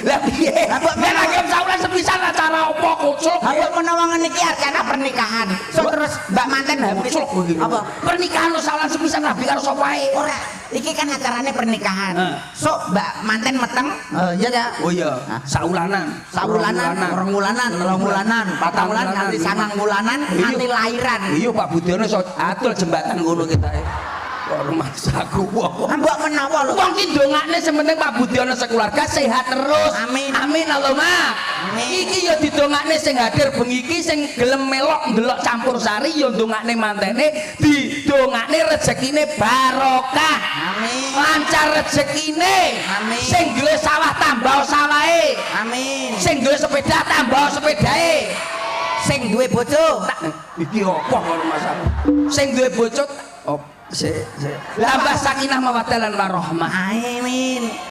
Lah piye? Nek lagi saulan sepisan acara apa kucuk? Apa menawa ngene iki artinya pernikahan. So terus Mbak manten habis apa? Pernikahan lo saulan sepisan rabi karo sapa ae? Ora, iki kan acarane pernikahan. So Mbak manten meteng, iya ya. Oh iya, saulanan, Rong wulanan, 3 wulanan, 4 wulan nganti 9 wulanan nganti lairan. Iya Pak Budiono iso atul jembatan ngono kita. Rumah saku wong. Mbok menawa lho. Wong ki ndongakne sementing Pak Budiono sekeluarga sehat terus. Amin. Amin Allahumma. Iki ya didongakne sing hadir bengi iki sing gelem melok ndelok campur sari ya ndongakne mantene, didongakne rezekine barokah. Amin. Lancar rezekine. Amin. Sing duwe sawah tambah sawahe. Amin. Sing duwe sepeda tambah sepedae. Sing duwe bojo. Iki apa karo masalah? Sing duwe bojo tambah sakinah mawaddah lan warahmah. Amin.